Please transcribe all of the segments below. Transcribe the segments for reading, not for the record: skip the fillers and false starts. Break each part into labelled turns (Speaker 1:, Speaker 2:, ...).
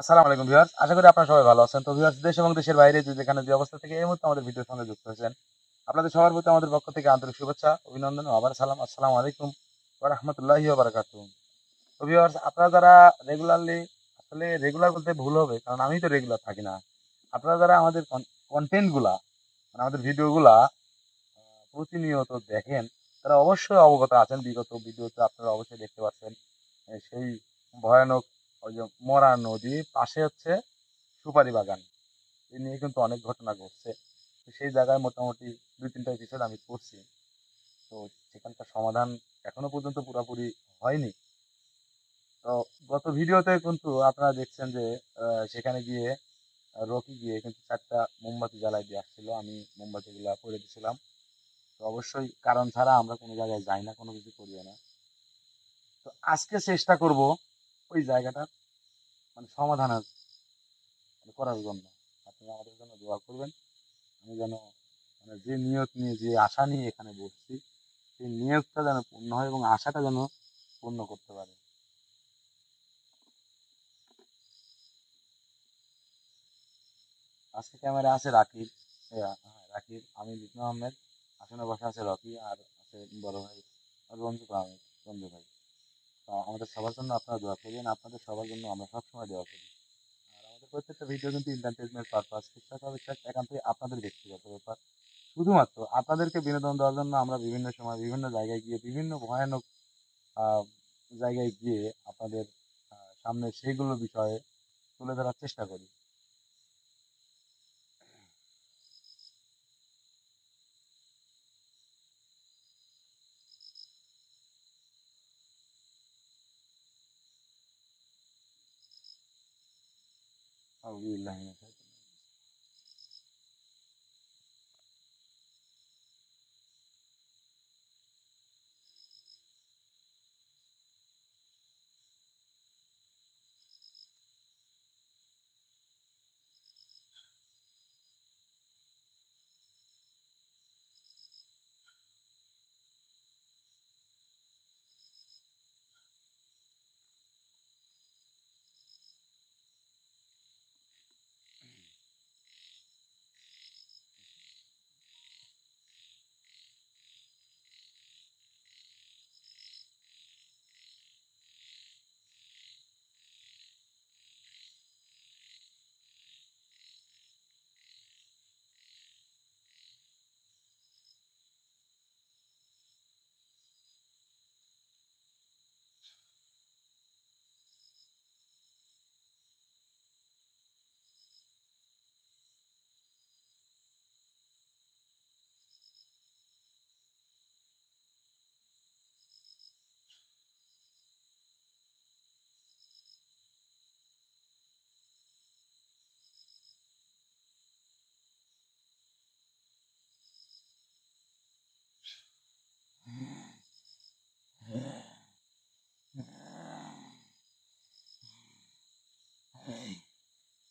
Speaker 1: আসসালামু আলাইকুম ভিউয়ার্স, আশা করি আপনারা সবাই ভালো আছেন। তো ভিউয়ার্স, দেশ এবং দেশের বাইরে যে যেখানে যে অবস্থা থেকে এই মুহূর্তে আমাদের ভিডিওর সঙ্গে যুক্ত হয়েছেন, আপনাদের সবার প্রতি আমাদের পক্ষ থেকে আন্তরিক শুভেচ্ছা, অভিনন্দন ও আবার সালাম। আসসালামু আলাইকুম ওয়া রাহমাতুল্লাহি ওয়া বারাকাতুহু। তো ভিউয়ার্স, আপনারা যারা রেগুলারলি, আসলে রেগুলার বলতে ভুল হবে কারণ আমি তো রেগুলার থাকি না। আপনারা যারা আমাদের কন্টেন্ট গুলা, মানে আমাদের ভিডিও গুলা প্রতিনিয়ত দেখেন, তারা অবশ্যই অবগত আছেন। বিগত ভিডিওতে আপনারা অবশ্যই দেখতে পাচ্ছেন সেই ভয়ানক ওই যে মরা নদী পাশে হচ্ছে সুপারি বাগান, এ নিয়ে কিন্তু অনেক ঘটনা ঘটছে। তো সেই জায়গায় মোটামুটি ২-৩টা এপিসোড আমি করছি। তো সেখানকার সমাধান এখনো পর্যন্ত পুরোপুরি হয়নি। তো গত ভিডিওতে কিন্তু আপনারা দেখছেন যে সেখানে গিয়ে রকি গিয়ে কিন্তু ৪টা মোমবাতি জ্বালায় দিয়ে আসছিল। আমি মোমবাতিগুলা করে দিছিলাম। তো অবশ্যই কারণ ছাড়া আমরা কোনো জায়গায় যাই না, কোনো কিছু করিও না। তো আজকে চেষ্টা করব ওই জায়গাটা মানে সমাধানের করার জন্য। আপনারা আমাদের জন্য দোয়া করবেন। আমি যেন মানে যে নিয়ত নিয়ে যে আশা নিয়ে এখানে বসছি সেই নিয়তটা যেন পূর্ণ হয় এবং আশাটা যেন পূর্ণ করতে পারে। আজকে ক্যামেরা আছে রাকিব, হ্যাঁ, রাকিব, আমি লিটন আহমেদ, আসনে বসা আছে রকি, আর আছে বড় ভাই রঞ্জিত আহমেদ, রঞ্জু ভাই। তো আমাদের সবার জন্য আপনারা দোয়া করবেন, আপনাদের সবার জন্য আমরা সবসময় দোয়া করি। আর আমাদের প্রত্যেকটা ভিডিও কিন্তু এন্টারটেনমেন্ট পারপাস, ঠিকঠাক হবে একান্তই আপনাদের ব্যক্তিগত ব্যাপার। শুধুমাত্র আপনাদেরকে বিনোদন দেওয়ার জন্য আমরা বিভিন্ন সময় বিভিন্ন জায়গায় গিয়ে বিভিন্ন ভয়ানক আহ, জায়গায় গিয়ে আপনাদের সামনে সেইগুলো বিষয়ে তুলে ধরার চেষ্টা করি। আউযুবিল্লাহি মিনাশ শাইতানির রাজিম।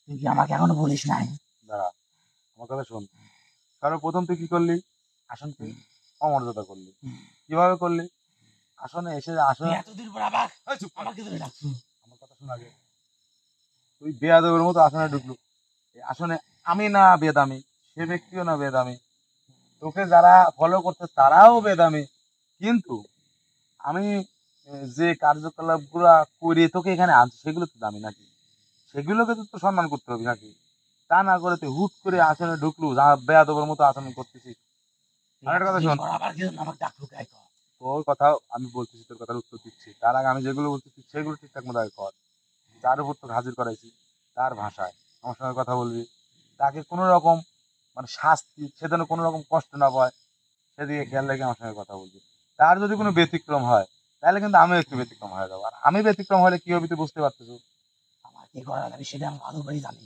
Speaker 2: তুই কি আমাকে এখনো বলিস নাই?
Speaker 1: দাঁড়া, আমার কথা শোন। কারণ প্রথম তুই কি করলি? আসনকে অমর্যাদা করলি। কিভাবে করলি? আসনে এসে আসনে
Speaker 2: তুই এতদিন পর আবার
Speaker 1: এই চুপ কর।
Speaker 2: আমাকে ধরে ডাকছো?
Speaker 1: আমার কথা শোন আগে। তুই বেয়াদবের মতো আসনে ঢুকলু। এই আসনে আমি না বেদামি, সে ব্যক্তিও না বেদামি, তোকে যারা ফলো করছে তারাও বেদামি, কিন্তু আমি যে কার্যকলাপ গুলা করে তোকে এখানে আনছি সেগুলো তো দামি নাকি? সেগুলোকে তো তোর সম্মান করতে হবে নাকি? তা না করে তুই হুট করে আসনে ঢুকলু, যা বেয়াদবের মতো আচরণ করতেছিস।
Speaker 2: তুই
Speaker 1: আর একটা কথা
Speaker 2: এতদিন
Speaker 1: শোন,
Speaker 2: পর আবার কেন আমাকে ডাকলো কে? কর।
Speaker 1: তোর কথা আমি বলতেছি, তোর কথার উত্তর দিচ্ছি। তার আগে আমি যেগুলো বলতেছি তুই সেগুলো ঠিকঠাক মতো আগে কর। যার উপর তোকে হাজির করাইছি তার ভাষায় আমার সঙ্গে কথা বলবি। তাকে কোনো রকম মানে শাস্তি, সে যেন কোনো রকম কষ্ট না পায় সেদিকে খেয়াল রেখে আমার সঙ্গে কথা বলবি। তার যদি কোনো ব্যতিক্রম হয় তাহলে কিন্তু আমিও একটু ব্যতিক্রম হয়ে যাবো। আর আমি ব্যতিক্রম হলে কি হবে তুই বুঝতে পারতেছ।
Speaker 2: আমার কি করার আমি সেটা আমি ভালো করেই জানি।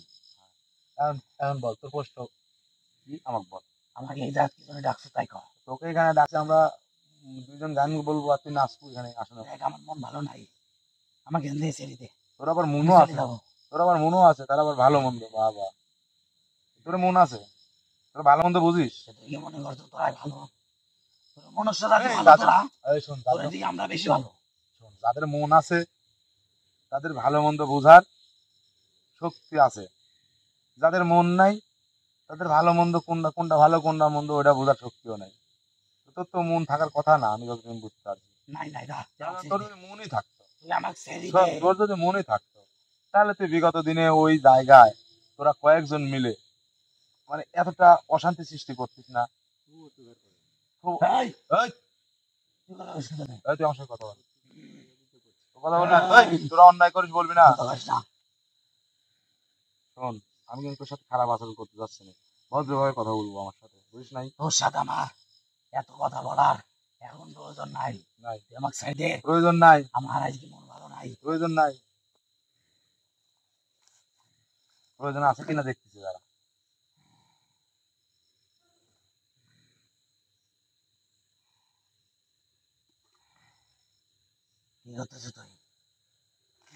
Speaker 1: এখন এখন বল তোর প্রশ্ন কি, আমাকে বল।
Speaker 2: আমাকে এই জাত কি করে ডাকছো তাই কর।
Speaker 1: তোকে এখানে ডাকছে, আমরা দুইজন গান বলবো আর তুই নাচবো এখানে আসলে।
Speaker 2: দেখ আমার মন ভালো নাই, আমাকে এনে ছেড়ে দে,
Speaker 1: তোর আবার
Speaker 2: আমি
Speaker 1: মনও
Speaker 2: চলে
Speaker 1: আছে,
Speaker 2: যাবো।
Speaker 1: তোর আবার মনও আছে, তার আবার ভালো মন্দ, বাবা তোর মন আছে, তোর ভালো মন্দ বুঝিস।
Speaker 2: তুই কি মনে করছো তোরাই ভালো? তোর মনুষ্য জাতি
Speaker 1: এই
Speaker 2: ভালো,
Speaker 1: যাদের,
Speaker 2: তোরা
Speaker 1: এই শোন
Speaker 2: তোরা
Speaker 1: যাদের,
Speaker 2: দিয়ে আমরা বেশি ভালো।
Speaker 1: শোন যাদের মন আছে তাদের ভালো মন্দ বোঝার শক্তি আছে। যাদের মন নাই তাদের ভালো মন্দ কোনটা কোনটা ভালো কোনটা মন্দ ওটা বোঝার শক্তিও নাই। তোর তো মন থাকার কথা না, আমি যতদিন বুঝতে পারছি।
Speaker 2: নাই নাই দা
Speaker 1: তোর যদি মনই থাকতো,
Speaker 2: তুই আমাকে ছেড়ে
Speaker 1: শোন,
Speaker 2: দে।
Speaker 1: তোর যদি মনই থাকতো তাহলে তুই বিগত দিনে ওই জায়গায় তোরা কয়েকজন মিলে মানে এতটা অশান্তি সৃষ্টি করতিস না।
Speaker 2: এই,
Speaker 1: এই,
Speaker 2: তুই কথা কইস না কেন?
Speaker 1: এই, তুই আমার সঙ্গে কথা বল। কথা বল না, এই, তোরা অন্যায় করিস বলবি না।
Speaker 2: কথা কইস না।
Speaker 1: শোন, আমি কিন্তু তোর সাথে খারাপ আচরণ করতে যাচ্ছি না, ভদ্রভাবে কথা বলবো আমার সাথে, বুঝিস নাই?
Speaker 2: তোর সাথে আমার এত কথা বলার এখন প্রয়োজন নাই।
Speaker 1: নাই,
Speaker 2: তুই আমাকে ছেড়ে দে।
Speaker 1: প্রয়োজন নাই,
Speaker 2: আমার আজকে মন ভালো নাই।
Speaker 1: প্রয়োজন নাই। প্রয়োজন আছে কিনা দেখতেছি যারা।
Speaker 2: কি করতেছ তুই?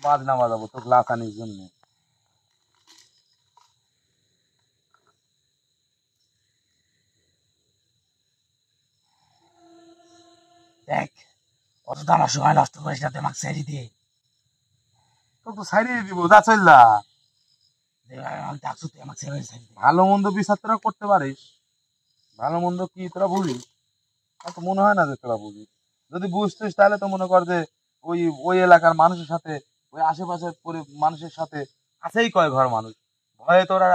Speaker 1: বাজনা বাজাবো তো গ্লাস আনির জন্য।
Speaker 2: দেখ, অত আমার সময় নষ্ট করিস না, তুই আমাকে ছেড়ে দে।
Speaker 1: তোর তো ছাইড়িয়ে দিব, যা চললা।
Speaker 2: যেভাবে আমাকে ডাকছো তুই আমাকে ছেড়ে দে।
Speaker 1: ভালো মন্দ বিচার তোরা করতে পারিস, ভালো মন্দ কি তোরা বুঝিস? আমার তো মনে হয় না যে তোরা বুঝিস। যদি বুঝতিস তাহলে তো মনে কর যে ওই ওই এলাকার মানুষের সাথে, ওই আশেপাশের মানুষের সাথে আছেই কয় ঘর মানুষ, ভয়ে তোরা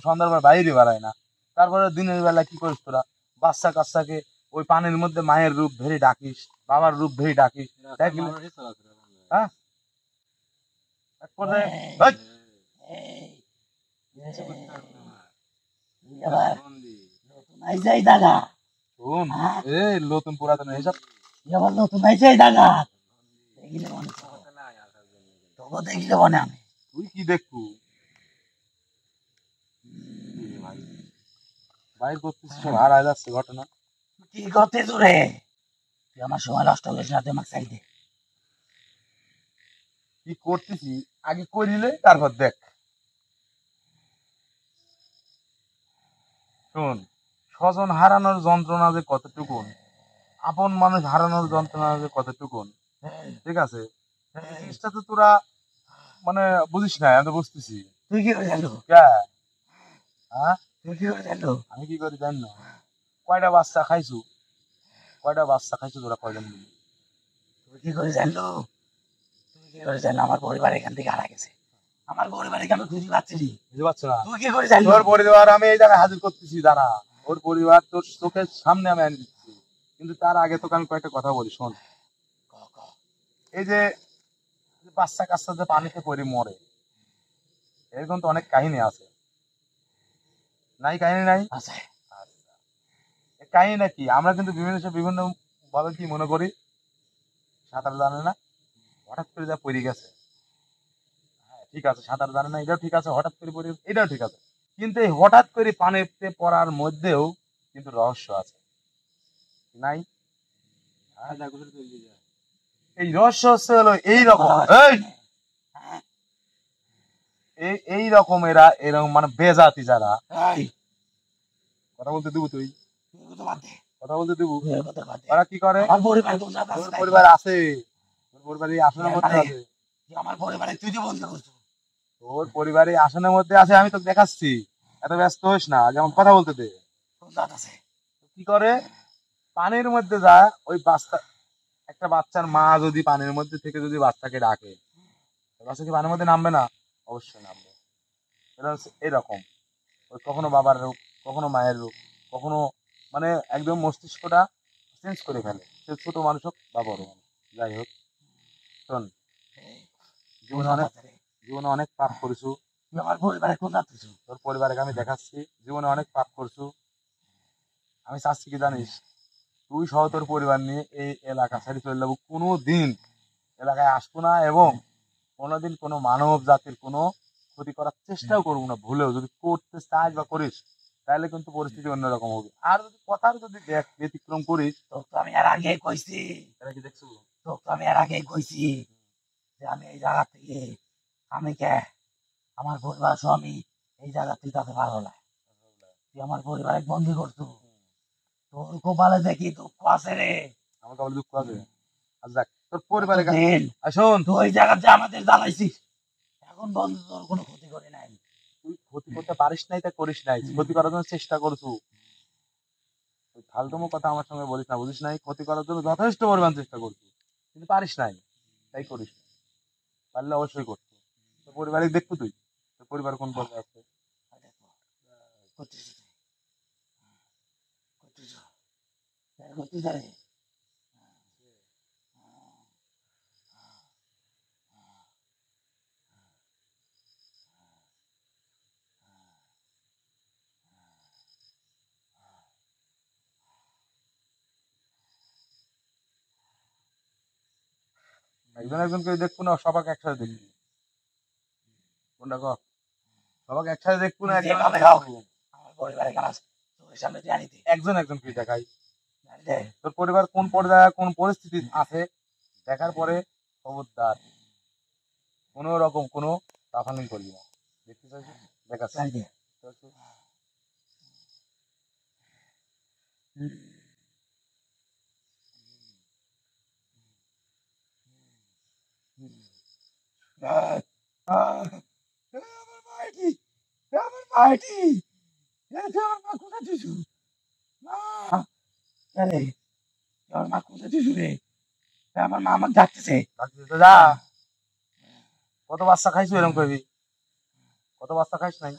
Speaker 1: সন্ধ্যার বেলা বাইরে বেড়ায় না। তারপরে দিনের বেলা কি করিস তোরা? বাচ্চা কাচ্চাকে ওই পানির মধ্যে মায়ের রূপ ধরে ডাকিস, বাবার রূপ ধরে ডাকিস, দেখলি? হ্যাঁ, এক পর্যায়ে এই,
Speaker 2: তুই আবার নতুন আইসাই দাগা।
Speaker 1: শোন, এই নতুন পুরাতন এইসব
Speaker 2: তুই আবার নতুন আইসাই দাগা। দেখিলে মনে তোকে দেখিলে মনে আমি
Speaker 1: তুই কি দেখবো? বাইর করতেছিস সব হারায় যাচ্ছে ঘটনা।
Speaker 2: কি করতে তোরে? তুই আমার সময় নষ্ট করিস না, তুই আমাকে চাই দে।
Speaker 1: কি করতেছি আগে করিলে তারপর দেখ। শোন, স্বজন হারানোর যন্ত্রণা যে কতটুকুন, আপন মানুষ হারানোর যন্ত্রণা যে কতটুকুন, ঠিক আছে? এই জিনিসটা তো তোরা মানে বুঝিস না, আমি তো বুঝতেছি।
Speaker 2: তুই কি করে জানলো?
Speaker 1: কে? হ্যাঁ,
Speaker 2: তুই কি করে জানলো?
Speaker 1: আমি কি করি জান না? কয়টা বাচ্চা খাইছু? কয়টা বাচ্চা খাইছু তোরা কয়জন মিলে?
Speaker 2: তুই কি করে জানলো? তুই কি করে জানলো আমার পরিবার এখান থেকে হারা গেছে? আমার পরিবারকে আমি খুঁজে পাচ্ছি না।
Speaker 1: বুঝতে পারছো না?
Speaker 2: তুই কি করে জানলো?
Speaker 1: তোর পরিবার আমি এই জায়গায় হাজির করতেছি, দাঁড়া। ওর পরিবার তোর চোখের সামনে আমি এনে দিচ্ছি, কিন্তু তার আগে তোকে আমি কয়েকটা কথা বলি, শোন।
Speaker 2: ক, ক।
Speaker 1: এই যে বাচ্চা কাচ্চা যে পানিতে পড়ে মরে, এরকম তো অনেক কাহিনী আছে, নাই? কাহিনী নাই?
Speaker 2: আছে।
Speaker 1: আচ্ছা, এই কাহিনীটা কি? আমরা কিন্তু বিভিন্ন ভাবে কি মনে করি, সাঁতার জানে না, হঠাৎ করে যা পড়ে গেছে। হ্যাঁ, ঠিক আছে, সাঁতার জানে না, এটাও ঠিক আছে, হঠাৎ করে পড়ে গেছে, এটাও ঠিক আছে। কিন্তু এই হঠাৎ করে পানিতে পড়ার মধ্যেও কিন্তু রহস্য আছে, নাই? হ্যাঁ, এই রহস্য হচ্ছে হলো এইরকম, এই রকম এরা এরকম মানে বেজাতি যারা।
Speaker 2: এই,
Speaker 1: কথা বলতে দেবো তুই?
Speaker 2: তুই কথা বাদ দে।
Speaker 1: কথা বলতে দেবো?
Speaker 2: তুই এর কথা বাদ দে।
Speaker 1: ওরা কি করে?
Speaker 2: আমার পরিবার কোন জায়গায় আছে
Speaker 1: তোর
Speaker 2: তাই
Speaker 1: পরিবার
Speaker 2: বল।
Speaker 1: আছে, তোর পরিবার এই আসনের মধ্যে
Speaker 2: আরে,
Speaker 1: আছে,
Speaker 2: তুই আমার পরিবারে তুই যে বন্ধ করছো।
Speaker 1: তোর পরিবার এই আসনের মধ্যে আছে, আমি তোকে দেখাচ্ছি। এত ব্যস্ত হইস না, আগে আমার কথা বলতে দে।
Speaker 2: কোন জাত আছে?
Speaker 1: কি করে? পানির মধ্যে যায় ওই বাচ্চা, একটা বাচ্চার মা যদি পানির মধ্যে থেকে যদি বাচ্চাকে ডাকে, বাচ্চা কি পানির মধ্যে নামবে না? অবশ্যই নামবে। এটা হচ্ছে এরকম, ওই কখনো বাবার রূপ, কখনো মায়ের রূপ, কখনো মানে একদম মস্তিষ্কটা চেঞ্জ করে ফেলে, সে ছোট মানুষ হোক বা বড় মানুষ, যাই হোক। শোন,
Speaker 2: এই, কোন
Speaker 1: জীবনে
Speaker 2: জাত
Speaker 1: অনেক
Speaker 2: আছে রে?
Speaker 1: অনেক পাপ করছু।
Speaker 2: তুই আমার পরিবারে কোন জাত হইছো?
Speaker 1: তোর পরিবারকে আমি দেখাচ্ছি, জীবনে অনেক পাপ করছু। আমি চাচ্ছি কি জানিস, তুই সহ তোর পরিবার নিয়ে এই এলাকা ছেড়ে চলে যাবো, কোনো দিন এলাকায় আসবো না, এবং কোনোদিন কোনো মানব জাতির কোনো ক্ষতি করার চেষ্টাও করবো না। ভুলেও যদি করতে চাস বা করিস তাহলে কিন্তু পরিস্থিতি অন্যরকম হবে। আর যদি কথার যদি ব্যতিক্রম করিস,
Speaker 2: তোকে তো আমি এর আগে কইছি।
Speaker 1: তাহলে কি দেখছো?
Speaker 2: তোকে তো আমি এর আগে কইছি যে আমি এই জায়গা থেকে আমি কে আমার পরিবার সহ আমি এই জায়গা থেকে তাতে ভালো না। তুই আমার পরিবারে বন্দি করছো। তোর কপালে দেখি দুঃখ আছে রে।
Speaker 1: আমার কেবল দুঃখ আছে। আর দেখ তোর পরিবারের
Speaker 2: দিন
Speaker 1: শোন,
Speaker 2: তুই ওই জায়গাতে আমাদের জ্বালাইছিস, এখন বন্ধু তোর কোনো ক্ষতি করে নাই।
Speaker 1: যেটা পারিস নাই তা করিস নাই, ক্ষতি করার জন্য চেষ্টা করছু। ওই ফালতুমো কথা আমার সঙ্গে বলিস না, বুঝিস নাই? ক্ষতি করার জন্য যথেষ্ট পরিমাণ চেষ্টা করছু, কিন্তু পারিস নাই, তাই করিস না। পারলে অবশ্যই করতো। তোর পরিবারে দেখবো তুই, তোর পরিবার কোন পর্যায়ে আছে।
Speaker 2: দেখো করতেছি করতেছ করতেছ রে
Speaker 1: একজন একজনকে দেখবো না, সবাইকে একসাথে দেখবি। কোনটা কর, সবাইকে একসাথে দেখবো না, একজন
Speaker 2: যেভাবে
Speaker 1: একজনকে
Speaker 2: হোক
Speaker 1: দেখবো।
Speaker 2: আমার পরিবারে কাজ তোর সামনে জানি দে
Speaker 1: একজন একজনকে দেখাই,
Speaker 2: জানি দে
Speaker 1: তোর পরিবার কোন পর্যায়ে কোন পরিস্থিতি আছে দেখার পরে খবরদার কোনো রকম কোনো তাফানি করবি না। দেখতে চাইছিস? দেখাচ্ছি।
Speaker 2: জানি দে আমার মাইটি আমার মাইটি আমার মা কোথায় দিছু মা আরে আমার মা কোথায় দিছু রে আমার মা আমাকে ডাকতেছে
Speaker 1: ডাকছিস তো যা। কত বাচ্চা খাইছো এরকম করবি? কত বাচ্চা খাইস নাই?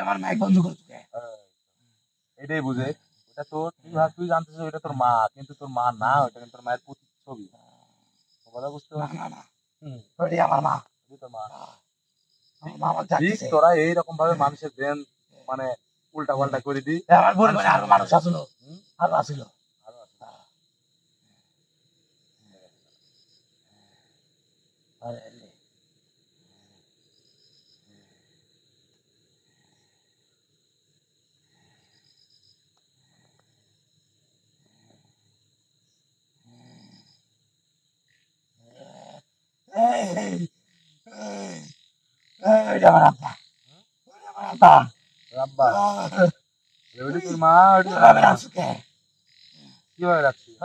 Speaker 2: আমার মাইক বন্ধ করছো কে
Speaker 1: এটাই বুঝে, ওটা তোর, তুই জানতেছিস ওইটা তোর মা, কিন্তু তোর মা না, ওইটা কিন্তু তোর মায়ের প্রতিচ্ছবি। কথা বুঝতে
Speaker 2: না
Speaker 1: পারছিস?
Speaker 2: না না
Speaker 1: হুম,
Speaker 2: ওরে আমার মা
Speaker 1: ওটাই তোর মা।
Speaker 2: আমার মা আমাকে
Speaker 1: ঠিক
Speaker 2: ডাকতেছে
Speaker 1: তোরা এইরকম ভাবে মানুষের দেন মানে উল্টা পাল্টা করে দি।
Speaker 2: আমার পরিবারে আরো মানুষ আসলো
Speaker 1: হুম,
Speaker 2: আরো আসলো
Speaker 1: আরো আছে।
Speaker 2: আরে ওইটা আমার আব্বা ওইটা আমার আব্বা
Speaker 1: রাব্বা, ওইটা তোর মা, ওইটা তোর
Speaker 2: কিভাবে
Speaker 1: আব্বা।
Speaker 2: রাখছো কে
Speaker 1: কিভাবে রাখছিস?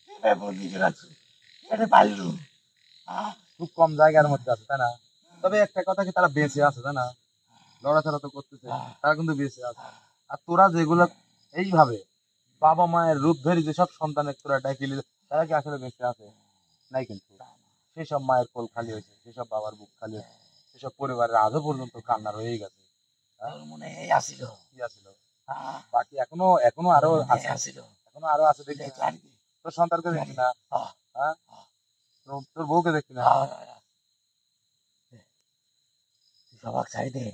Speaker 2: কিভাবে বন্দি করে রাখছো এটা পারলু
Speaker 1: খুব কম জায়গার মধ্যে আছে, তাই না? তবে একটা কথা কি, তারা বেঁচে আছে, তাই না? লড়াচড়া তো করতেছে, তারা কিন্তু বেঁচে আছে। আর তোরা যেগুলো এইভাবে বাবা মায়ের রূপ ধরে যেসব সন্তানের তোরা ডাকিলি, তারা কি আসলে বেঁচে আছে? নাই কিন্তু। সেসব মায়ের কোল খালি হয়েছে, সেসব বাবার বুক খালি হয়েছে, সেসব পরিবারের আজও পর্যন্ত কান্না রয়েই গেছে। হ্যাঁ?
Speaker 2: তোর মনে আসিল
Speaker 1: কি আছিল? বাকি এখনো এখনো আরো আছে,
Speaker 2: আসিল
Speaker 1: এখনো আরো আছে, দেখি না? তোর সন্তানকে দেখি না? হ্যাঁ, তোর বউকে দেখি না?
Speaker 2: সবাক ছাড়ি দে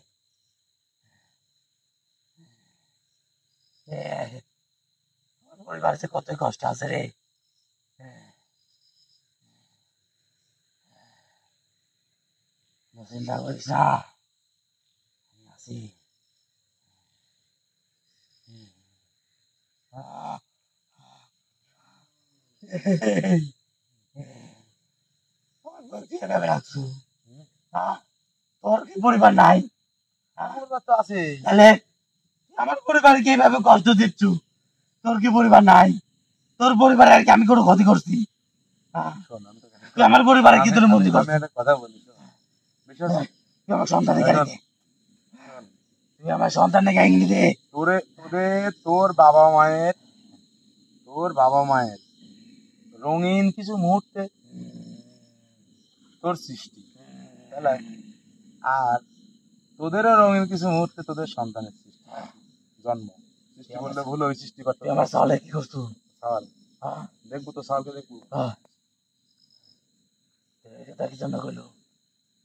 Speaker 2: পরিবার কত কষ্ট আছে রে চিন্তা করিস না আমি আছি কিভাবে রাখছো তোর কি পরিবার নাই
Speaker 1: পরিবার তো আছে।
Speaker 2: তাহলে আমার পরিবারকে এইভাবে কষ্ট দিচ্ছ তোর কি পরিবার নাই তোর পরিবারে আর কি আমি কোনো ক্ষতি করছি
Speaker 1: শোন, আমি তোকে
Speaker 2: তুই আমার পরিবারে কি তোর মন্দির
Speaker 1: আমি
Speaker 2: করছিস
Speaker 1: একটা কথা বলি, শোন। বিষয় হচ্ছে,
Speaker 2: তুই আমার সন্তানের গাড়ি দে
Speaker 1: শোন,
Speaker 2: তুই আমার সন্তানের গাড়ি কিনে দে
Speaker 1: তোর বাবা মায়ের রঙিন কিছু মুহূর্তে তোর সৃষ্টি, তাহলে আর তোদেরও রঙিন কিছু মুহূর্তে তোদের সন্তানের সৃষ্টি, জন্ম। সৃষ্টি বললে ভুল, ওই সৃষ্টি করতে
Speaker 2: তুই আমার সালে কি করছো
Speaker 1: সওয়াল দেখবো, তো সওয়ালকে দেখবো।
Speaker 2: এটা কি জন্য কইলো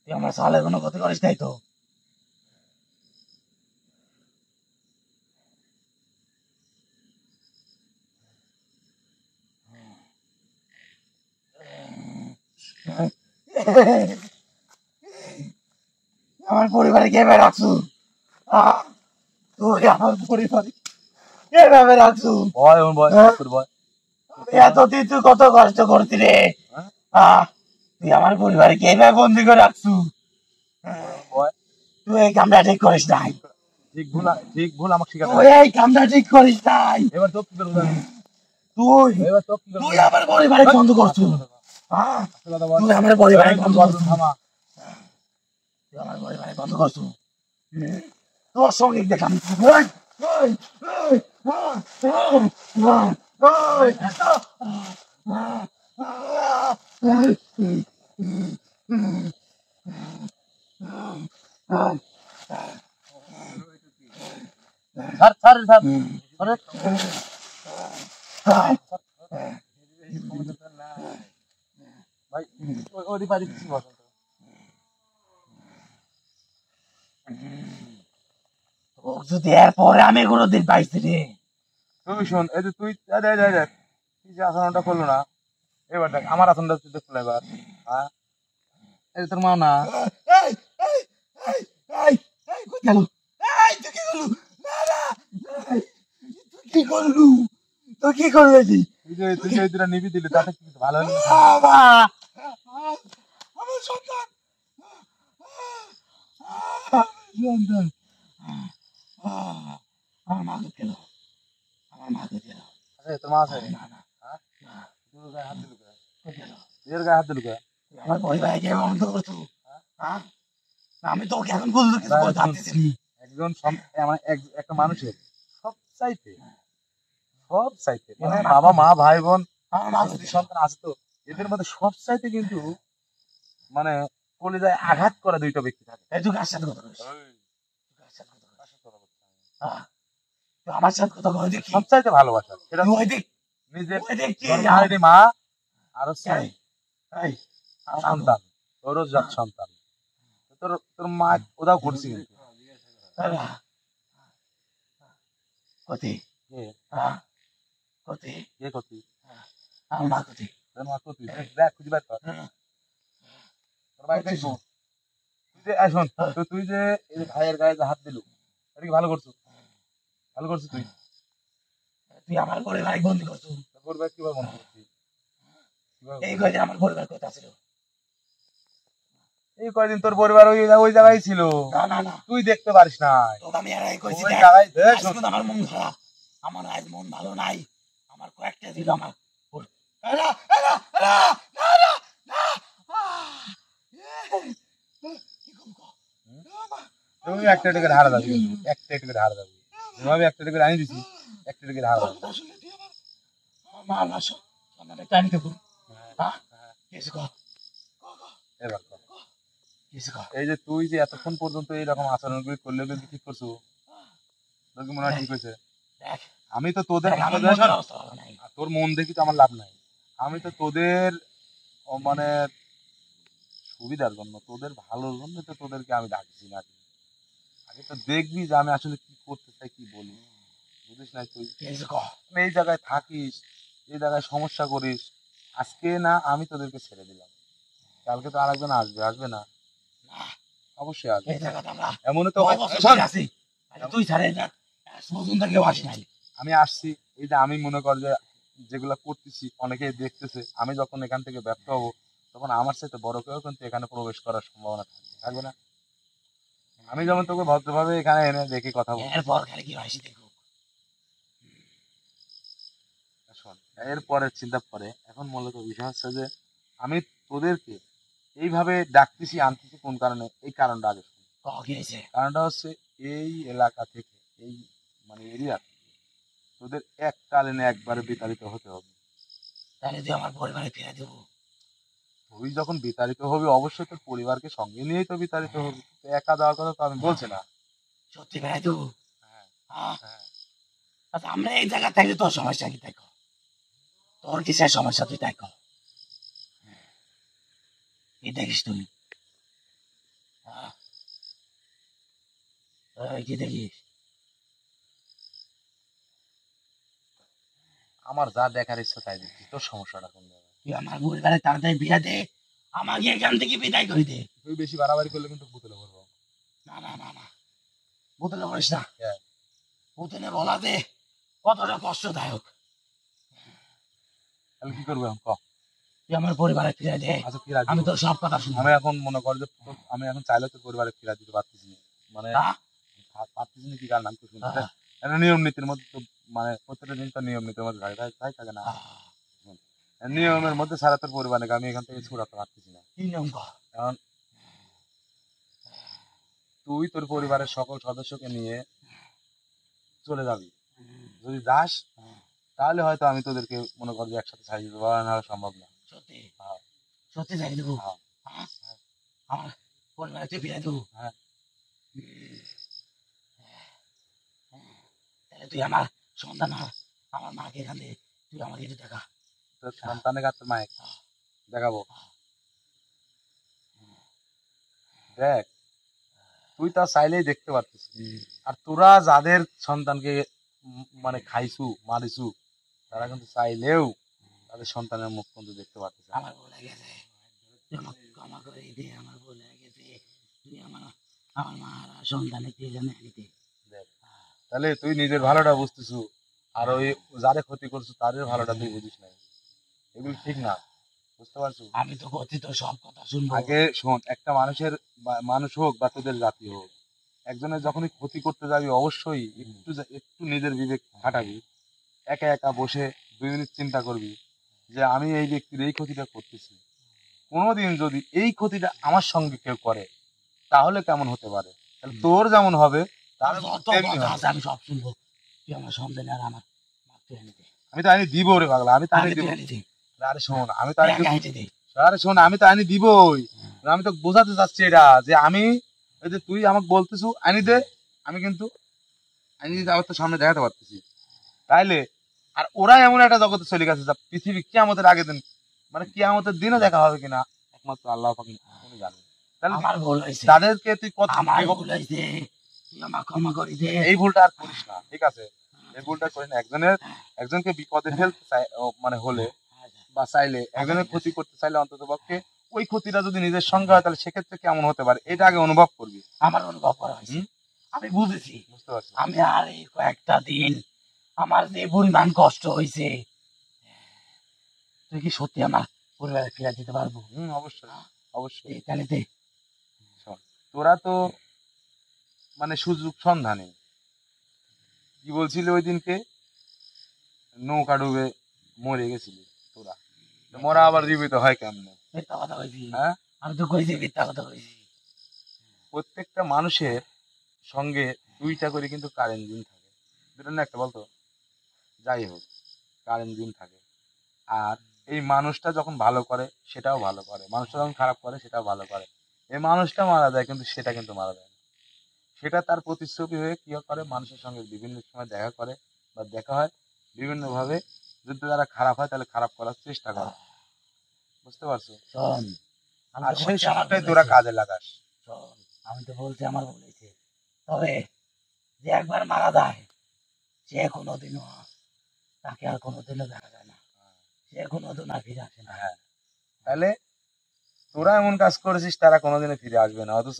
Speaker 2: তুই আমার সালের কোনো ক্ষতি করিস নাই তো আমার পরিবারে কে ভাবে রাখছু তুই আমার পরিবারে কে ভাবে রাখছু
Speaker 1: ভয় ভয় তোর ভয়।
Speaker 2: এতদিন তুই কত কষ্ট করতি রে তুই আমার পরিবারে কে ভাবে বন্দি করে রাখছু
Speaker 1: ভয়
Speaker 2: তুই এই কামটা ঠিক করিস নাই
Speaker 1: ঠিক ভুল আমাকে শিখাতে
Speaker 2: তুই এই কামটা ঠিক করিস নাই
Speaker 1: এবার তো কি করবো আমি?
Speaker 2: তুই
Speaker 1: এবার তো কি করবো?
Speaker 2: তুই আমার পরিবারে বন্ধ করছু তুই আমার পরিবারে বন্ধ করছু
Speaker 1: থামা।
Speaker 2: তুই আমার পরিবারে বন্ধ করছু তোর সঙ্গে দেখাম
Speaker 1: স্যার স্যার স্যার ভাই ওদি পারি কিছু বসেন তো।
Speaker 2: তোর যদি এরপরে আমি কোনোদিন পাইছি রে
Speaker 1: তুই শোন এই যে তুই দেখ তুই যে আসনটা করলো না এবার দেখ আমার আসনটা তুই দেখলো এবার হ্যাঁ এই যে তোর মা না
Speaker 2: এই এই এই এই এই কই গেল এই তুই কি করলু না না এই, তুই কি করলু তুই কি করলি
Speaker 1: তুই যে দুটা নিবি দিলি তাতে কি ভালো হলো না?
Speaker 2: বাবা আমার সন্তান সন্তান আমার মাকে গেল আমার মাকে গেল
Speaker 1: আরে তোর মা আছে
Speaker 2: না না
Speaker 1: হ্যাঁ
Speaker 2: না
Speaker 1: তুই ওর গায়ে হাত দিলু কে
Speaker 2: কই গেল
Speaker 1: তুই ওর গায়ে হাত দিলু কে
Speaker 2: তুই আমার পরিবারকে বন্ধ করছো
Speaker 1: হ্যাঁ?
Speaker 2: হ্যাঁ আমি তোকে এখন বুঝতে কিছু বলতে পারতেছি না।
Speaker 1: একজন মানে একটা মানুষের সব চাইতে মানে
Speaker 2: আমার
Speaker 1: বাবা মা ভাই বোন
Speaker 2: আমার মা
Speaker 1: স্ত্রী সন্তান আছে তো এদের মধ্যে সব চাইতে কিন্তু মানে কলিজায় আঘাত করা দুইটা ব্যক্তি থাকে
Speaker 2: এই তুই কার সাথে কথা বলিস তুই কার সাথে কথা বলিস হ্যাঁ তুই আমার সাথে কথা বলে দেখি
Speaker 1: সব চাইতে ভালোবাসা সেটা
Speaker 2: তুই ওই দেখ
Speaker 1: নিজের
Speaker 2: ওই দেখ কে
Speaker 1: জন্মহারিণী মা আর হচ্ছে
Speaker 2: এই এই আমার
Speaker 1: সন্তান তোরও জাত সন্তান তোর তোর মা ওদাও করছি কিন্তু
Speaker 2: কতি
Speaker 1: কে
Speaker 2: হ্যাঁ কতি
Speaker 1: কে করতি
Speaker 2: আমার মা কতি
Speaker 1: তোর মা করতি দেখ খুঁজে বের কর তোর ভাই দেখবো তুই যে শোন তো তুই যে এই যে ভাইয়ের গায়ে যে হাত দিলু এটা কি ভালো করছো তুই
Speaker 2: তুই আমার পরিবার বন্দি করছো
Speaker 1: তোর ভাই কিভাবে মনে করছিস
Speaker 2: এই কয়দিন আমার পরিবার কোথা ছিল
Speaker 1: এই কয়দিন তোর পরিবার ওই জায়গায় ছিল
Speaker 2: না না না
Speaker 1: তুই দেখতে পারিস না
Speaker 2: তোকে আমি আর কইছি
Speaker 1: ওই
Speaker 2: দেখ,
Speaker 1: জায়গায় দেখ
Speaker 2: আজ
Speaker 1: শোন,
Speaker 2: কিন্তু আমার মন খারাপ আমার আজ মন ভালো নাই আমার কয়েকটা দিল আমার এরা এরা এরা না না না কি করব
Speaker 1: তুমি একটা টিকিট হারা যাবে কিন্তু, একটা টিকিট হারা যাবে যেভাবে একটা টিকিট আনি দিছি একটা টিকিট হারা যাবে
Speaker 2: আসলে তুই আমার মা না সোনাটা টানি দেবো হ্যাঁ কিছু কর
Speaker 1: এবার কর।
Speaker 2: কিছু কর
Speaker 1: এই যে তুই যে এতক্ষণ পর্যন্ত এইরকম আচরণগুলি করলে কিন্তু ঠিক করছো তোর কি মনে হয় ঠিক হয়েছে
Speaker 2: দেখ
Speaker 1: আমি তো তোদের
Speaker 2: দেখ, আমার
Speaker 1: তোদের-
Speaker 2: মনের অবস্থা ভালো নাই
Speaker 1: তোর মন দেখি তো আমার লাভ নাই আমি তো তোদের মানে সুবিধার জন্য তোদের ভালোর জন্য তো তোদেরকে আমি ডাকছি না আগে তো দেখবি যে আমি আসলে কি করতে চাই কি বলি বুঝিস না তুই
Speaker 2: কিছু কর
Speaker 1: তুমি এই জায়গায় থাকিস এই জায়গায় সমস্যা করিস আজকে না আমি তোদেরকে ছেড়ে দিলাম কালকে তো আরেকজন আসবে না
Speaker 2: না
Speaker 1: অবশ্যই আসবে
Speaker 2: এই জায়গাটা আমরা
Speaker 1: এমন তো
Speaker 2: নয় বছর
Speaker 1: শোন,
Speaker 2: ধরে আছি আরে তুই ছাড়ে না পর্যন্ত কেউ আসি নাই
Speaker 1: আমি আসছি এই যে আমি মনে কর যে যেগুলা করতেছি অনেকেই দেখতেছে আমি যখন এখান থেকে ব্যর্থ হবো তখন আমার সাথে বড় কেউ কিন্তু এখানে প্রবেশ করার সম্ভাবনা থাকবে না আমি যেমন তোকে ভদ্রভাবে এখানে এনে দেখে কথা বলবো
Speaker 2: এরপর খালি কি হাসি দেখুক
Speaker 1: শোন এরপরের চিন্তা পরে এখন মূলত বিষয় হচ্ছে যে আমি তোদেরকে এইভাবে ডাকতেছি আনতেছি কোন কারণে এই কারণটা আগে শোন।
Speaker 2: কি হয়েছে
Speaker 1: কারণটা হচ্ছে এই এলাকা থেকে এই মানে এরিয়া তোদের এককালীনে একবারে বিতাড়িত হতে হবে
Speaker 2: তাহলে তুই আমার পরিবারে ফিরে দেবো
Speaker 1: তুই যখন বিতাড়িত হবি অবশ্যই তোর পরিবারকে সঙ্গে নিয়েই তো বিতাড়িত হবি তো একা দেওয়ার কথা তো আমি বলছি না
Speaker 2: সত্যি ফিরে দেবো
Speaker 1: হ্যাঁ
Speaker 2: হ্যাঁ
Speaker 1: হ্যাঁ
Speaker 2: আচ্ছা আমরা এই জায়গা থাকলে তোর সমস্যা কি দেখো তোর কিসের সমস্যা তুই দেখো কি দেখিস তুই হ্যাঁ এই কি দেখিস
Speaker 1: আমার যা দেখার ইচ্ছা তাই দেখছি তোর সমস্যাটা কোন জায়গায়
Speaker 2: তুই আমার পরিবারে তাড়াতাড়ি বিয়ে দে আমাকে এখান থেকে বিদায় করে দে
Speaker 1: তুই বেশি বাড়াবাড়ি করলে কিন্তু বুতলে করবো
Speaker 2: না না না না বোতলে বলিস না
Speaker 1: হ্যাঁ।
Speaker 2: বোতলে বলাতে কতটা কষ্টদায়ক
Speaker 1: তাহলে কি করবো এখন ক
Speaker 2: তুই আমার পরিবারে ফিরে দে
Speaker 1: আচ্ছা ফিরা
Speaker 2: আমি
Speaker 1: দিব
Speaker 2: তোর সব কথা শুনবো
Speaker 1: আমি এখন মনে কর যে আমি এখন চাইলে তো পরিবারে ফিরা দিতে পারতেছি না মানে
Speaker 2: হ্যাঁ?
Speaker 1: পারতেছি না কি কারণ আমি তো শুনতে
Speaker 2: হ্যাঁ।
Speaker 1: একটা নিয়ম নীতির মধ্যে তো মানে প্রত্যেকটা জিনিস তো নিয়ম নীতির মধ্যে থাকে তাই থাকে না নিয়মের মধ্যে ছাড়া তোর পরিবারকে আমি এখান থেকে ছুড়াতে পারতেছি না
Speaker 2: কি নিয়ম কর
Speaker 1: কারণ তুই তোর পরিবারের সকল সদস্যকে নিয়ে চলে যাবি। যদি যাস তাহলে হয়তো আমি তোদেরকে মনে কর যে একসাথে ছাড়িয়ে দিতে পারবো, না সম্ভব না।
Speaker 2: সত্যি
Speaker 1: হ্যাঁ,
Speaker 2: সত্যি যাই দেবো।
Speaker 1: হ্যাঁ,
Speaker 2: হ্যাঁ? আমার পরিবারে তুই ফিরে দেবো।
Speaker 1: হ্যাঁ।
Speaker 2: তাহলে তুই আমার সন্তান আর আমার মাকে এখান থেকে তুই আমাকে একটু দেখা।
Speaker 1: তোর সন্তানের কাছে মায়ের দেখাবো। দেখ, তুই তা চাইলেই দেখতে পারতিস। আর তোরা যাদের সন্তানকে মানে খাইছু মারিছু, তারা কিন্তু চাইলেও তাদের সন্তানের মুখ কিন্তু দেখতে পারতিস না।
Speaker 2: আমার বলে গেছে তুই আমাকে ক্ষমা করে দে, আমার বলে গেছে তুই আমার আমার মা আর সন্তানের তুই জানে নিতে।
Speaker 1: দেখ, তাহলে তুই নিজের ভালোটা বুঝতেছু, আর ওই যারে ক্ষতি করছু তাদের ভালোটা তুই বুঝিস না। এগুলো ঠিক না, বুঝতে পারছো?
Speaker 2: আমি তো কথিত সব কথা শুনবো।
Speaker 1: আগে শোন, একটা মানুষের মানুষ হোক বা তোদের জাতি হোক, একজনের যখনই ক্ষতি করতে যাবি অবশ্যই একটু নিজের বিবেক খাটাবি। একা একা বসে 2 মিনিট চিন্তা করবি যে আমি এই ব্যক্তির এই ক্ষতিটা করতেছি, কোনোদিন যদি এই ক্ষতিটা আমার সঙ্গে কেউ করে তাহলে কেমন হতে পারে, তাহলে তোর যেমন হবে তার
Speaker 2: যত
Speaker 1: তেমনি
Speaker 2: কথা
Speaker 1: হবে।
Speaker 2: আছে আমি সব শুনবো। তুই আমার সন্তান আর আমার মা তুই এনে দে।
Speaker 1: আমি তো আইনি দিব রে পাগলা, আমি তো আইনি
Speaker 2: আগে
Speaker 1: দিব।
Speaker 2: তুই এনে দে।
Speaker 1: আরে শোন, আমি তো
Speaker 2: তুই
Speaker 1: আইনি
Speaker 2: আগে
Speaker 1: দিব।
Speaker 2: এনে দে।
Speaker 1: আরে শোন, আমি তো আইনি দিবই। আমি তো বোঝাতে চাচ্ছি এটা যে আমি এই যে তুই আমাকে বলতেছু আইনি দে, আমি কিন্তু আইনি দিতে আবার তোর সামনে দেখাতে পারতেছি। তাইলে আর ওরা এমন একটা জগতে চলে গেছে যা পৃথিবী কিয়ামতের আগের দিন, মানে কিয়ামতের দিনও দেখা হবে কিনা একমাত্র আল্লাহ পাক উনি জানেন। তাহলে
Speaker 2: আমার ভুল হয়েছে,
Speaker 1: তাদেরকে তুই কত
Speaker 2: আমার ভুল হয়েছে, তুই আমার ক্ষমা করে দে।
Speaker 1: এই ভুলটা আর করিস না, ঠিক আছে? এই ভুলটা করিস না। একজনকে বিপদে ফেলতে মানে হলে বা চাইলে, একজনের ক্ষতি করতে চাইলে অন্তত পক্ষে ওই ক্ষতিটা যদি নিজের সঙ্গে হয় তাহলে সেক্ষেত্রে কেমন হতে পারে এটা আগে অনুভব করবি।
Speaker 2: আমার অনুভব করা হয়েছে,
Speaker 1: হুম?
Speaker 2: আমি বুঝেছি।
Speaker 1: বুঝতে পারছি।
Speaker 2: আমি আর এই কয়েকটা দিন আমার যে পরিমাণ কষ্ট হয়েছে, তুই কি সত্যি আমার পরিবারে ফিরে দিতে পারবো?
Speaker 1: অবশ্যই, অবশ্যই।
Speaker 2: তাহলে দে।
Speaker 1: শোন, তোরা তো মানে সুযোগ সন্ধানে কি বলছিলি ওই দিনকে, নৌকা ডুবে মরে গেছিলি তোরা, তো মরা আবার জীবিত হয় কেমনে?
Speaker 2: মিথ্যা কথা কইছি,
Speaker 1: হ্যাঁ,
Speaker 2: আমি তো কইছি মিথ্যা কথা কইছি।
Speaker 1: প্রত্যেকটা মানুষের সঙ্গে 2টা করে কিন্তু কারেন্ট দিন থাকে, দুটো না একটা বলতো? যাই হোক, কারেন্ট দিন থাকে। আর এই মানুষটা যখন ভালো করে সেটাও ভালো করে, মানুষটা যখন খারাপ করে সেটাও ভালো করে। এই মানুষটা মারা যায় কিন্তু সেটা কিন্তু মারা যায় না। সেটা তার প্রতিচ্ছবি হয়ে কি করে, মানুষের সঙ্গে বিভিন্ন সময় দেখা করে বা দেখা হয় বিভিন্ন ভাবে। যদি তারা খারাপ হয় তাহলে খারাপ করার চেষ্টা করে, বুঝতে পারছো?
Speaker 2: শোন, আমি
Speaker 1: আর
Speaker 2: তো
Speaker 1: সেই
Speaker 2: বলছি আমার
Speaker 1: সময়টাই
Speaker 2: ভুল
Speaker 1: তোরা
Speaker 2: হয়েছে।
Speaker 1: কাজে লাগাস।
Speaker 2: শোন, আমি তো বলছি আমার ভুল হয়েছে, তবে যে একবার মারা যায় সে কোনোদিনও তাকে আর কোনোদিনও দেখা যায় না, সে কোনোদিন আর ফিরে আসে না।
Speaker 1: হ্যাঁ, তাহলে তোরা এমন কাজ করেছিস তারা কোনোদিনও ফিরে আসবে না, অথচ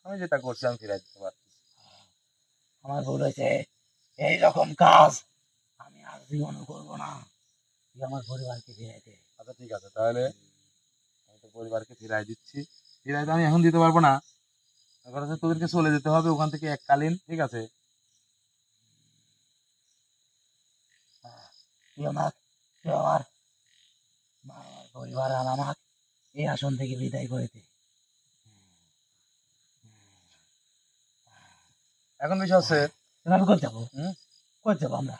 Speaker 1: আমি যেটা করছি আমি ফিরে দিতে পারছি।
Speaker 2: আমার ভুল হয়েছে, এইরকম কাজ আমি আর জীবনও করবো না। তুই আমার পরিবারকে ফিরে দে।
Speaker 1: আচ্ছা ঠিক আছে, তাহলে আমি তো পরিবারকে ফিরাই দিচ্ছি। ফিরাই তো আমি এখন দিতে পারবো না, এখন হচ্ছে তোদেরকে চলে যেতে হবে ওখান থেকে এককালীন, ঠিক আছে?
Speaker 2: তুই আমার তুই আমার আমার পরিবার আর আমার এই আসন থেকে বিদায় করে দে।
Speaker 1: এখন বিষয় হচ্ছে
Speaker 2: তাহলে আমি কোথায় যাবো?
Speaker 1: হুম,
Speaker 2: কোথায় যাবো আমরা?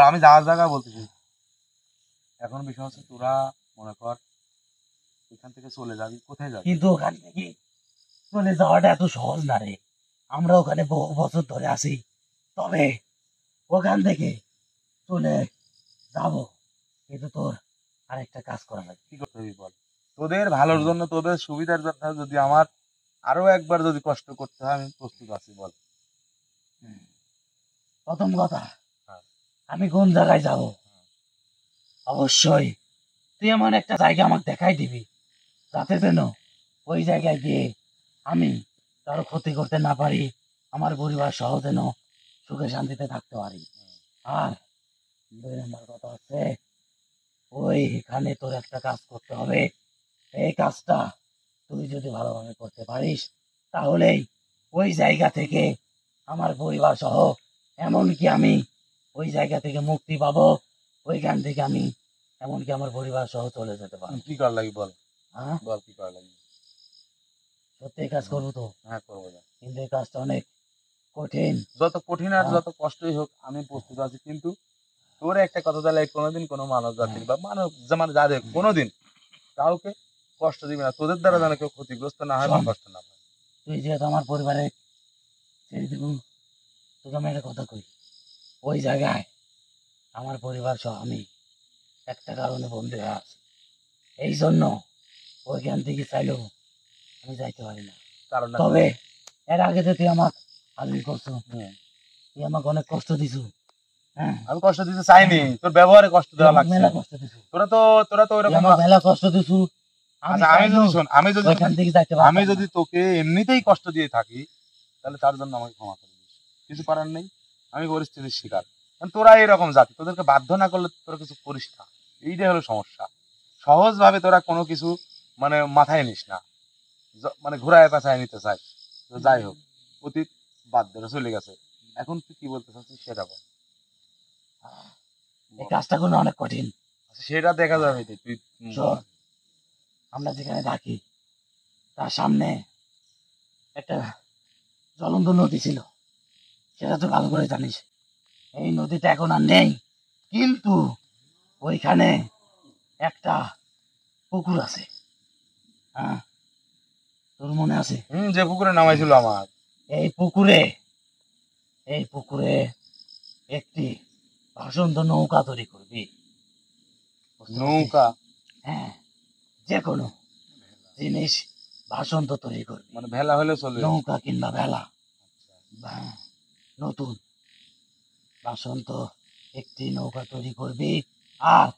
Speaker 1: আমি যাওয়ার জায়গা বলতেছি। এখন বিষয় হচ্ছে তোরা মনে কর এখান থেকে চলে যাবি, কোথায় যাবি?
Speaker 2: কিন্তু ওখান থেকে চলে যাওয়াটা এত সহজ না রে, আমরা ওখানে বহু বছর ধরে আছি, তবে ওখান থেকে চলে যাব, কিন্তু তোর আরেকটা কাজ করা লাগবে।
Speaker 1: কি করতে হবে বল? তোদের ভালোর জন্য, তোদের সুবিধার জন্য যদি আমার আরো একবার যদি কষ্ট করতে হয় আমি প্রস্তুত আছি, বল।
Speaker 2: হুম। প্রথম কথা,
Speaker 1: হ্যাঁ।
Speaker 2: আমি কোন জায়গায় যাব অবশ্যই তুই এমন একটা জায়গা আমাকে দেখাই দিবি যাতে যেন ওই জায়গায় গিয়ে আমি কারো ক্ষতি করতে না পারি, আমার পরিবার সহ যেন সুখে শান্তিতে থাকতে পারি। আর 2 নম্বর কথা হচ্ছে, ওইখানে তোর একটা কাজ করতে হবে। এই কাজটা তুই যদি ভালোভাবে করতে পারিস তাহলেই ওই জায়গা থেকে আমার পরিবার সহ, এমনকি আমি ওই জায়গা থেকে মুক্তি পাবো, ওইখান থেকে আমি এমনকি আমার পরিবার সহ চলে যেতে পারবো।
Speaker 1: কি করা লাগবে বল,
Speaker 2: হ্যাঁ,
Speaker 1: বল কি করা লাগবে?
Speaker 2: সত্যি এই কাজ করবো তো,
Speaker 1: হ্যাঁ করবো যা।
Speaker 2: কিন্তু এই কাজটা অনেক কঠিন।
Speaker 1: যত কঠিন আর
Speaker 2: হ্যাঁ।
Speaker 1: যত কষ্টই হোক আমি প্রস্তুত আছি, কিন্তু তোর একটা কথা তাহলে কোনোদিন কোনো মানব জাতির বা মানব মানে যাদের কোনোদিন কাউকে কষ্ট দিবে না, তোদের দ্বারা যেন কেউ ক্ষতিগ্রস্ত না হয় বা
Speaker 2: শোন,
Speaker 1: কষ্ট না পায়।
Speaker 2: তুই যেহেতু আমার পরিবারে ছেড়ে দিব, তোকে আমি একটা কথা কই, ওই জায়গায় আমার পরিবার সহ আমি একটা কারণে বন্ধু হয়ে আছি। এই জন্য ওইখান থেকে চাইলেও আমি যাইতে পারি না।
Speaker 1: কারণ
Speaker 2: তবে এর আগে যে তুই আমার হাজির করছো,
Speaker 1: হুম,
Speaker 2: তুই আমাকে অনেক কষ্ট দিছু। হ্যাঁ,
Speaker 1: আমি কষ্ট দিতে চাইনি, তোর ব্যবহারে কষ্ট
Speaker 2: তুই
Speaker 1: দেওয়া
Speaker 2: আমাকে
Speaker 1: লাগছে।
Speaker 2: মেলা কষ্ট দিছু,
Speaker 1: তোরা তো
Speaker 2: তুই
Speaker 1: ওইরকম
Speaker 2: আমাকে মেলা কষ্ট দিছু। আমি
Speaker 1: আচ্ছা আমি
Speaker 2: চাইলেও
Speaker 1: যদি শোন,
Speaker 2: ওইখান থেকে যাইতে
Speaker 1: আমি
Speaker 2: পারতাম
Speaker 1: যদি
Speaker 2: না।
Speaker 1: তোকে এমনিতেই কষ্ট দিয়ে থাকি তাহলে তার জন্য আমাকে ক্ষমা করে দিস, কিছু করার নেই, আমি পরিস্থিতির শিকার। কারণ তোরা এরকম জাতি, তোদেরকে বাধ্য না করলে তোরা কিছু করিস না, এইটাই হলো সমস্যা। সহজ ভাবে তোরা কোনো কিছু মানে মাথায় নিস না, মানে ঘোরায় পেঁচায় নিতে চাই। তো যাই হোক, অতীত বাদ ধরে চলে গেছে, এখন তুই কি বলতে চাচ্ছিস সেটা বল।
Speaker 2: এই কাজটা কোনো অনেক কঠিন।
Speaker 1: আচ্ছা, সেটা দেখা যাবে তুই তুই বল।
Speaker 2: শোন, আমরা যেখানে থাকি তার সামনে একটা জ্বলন্ত নদী ছিল, সেটা তো ভালো করে জানিস। এই নদীটা এখন আর নেই, কিন্তু ওইখানে একটা পুকুর আছে। হ্যাঁ, তোর মনে আছে?
Speaker 1: যে পুকুরে নামাইছিল আমার।
Speaker 2: এই পুকুরে এই পুকুরে একটি ভাসন্ত নৌকা তৈরি করবি, বুঝতে পারছিস?
Speaker 1: নৌকা
Speaker 2: হ্যাঁ, যে কোনো জিনিস ভাসন্ত তৈরি করবি,
Speaker 1: মানে ভেলা হলে চলবে?
Speaker 2: নৌকা কিংবা ভেলা। হ্যাঁ, নতুন বাসন্ত একটি নৌকা তৈরি করবি, আর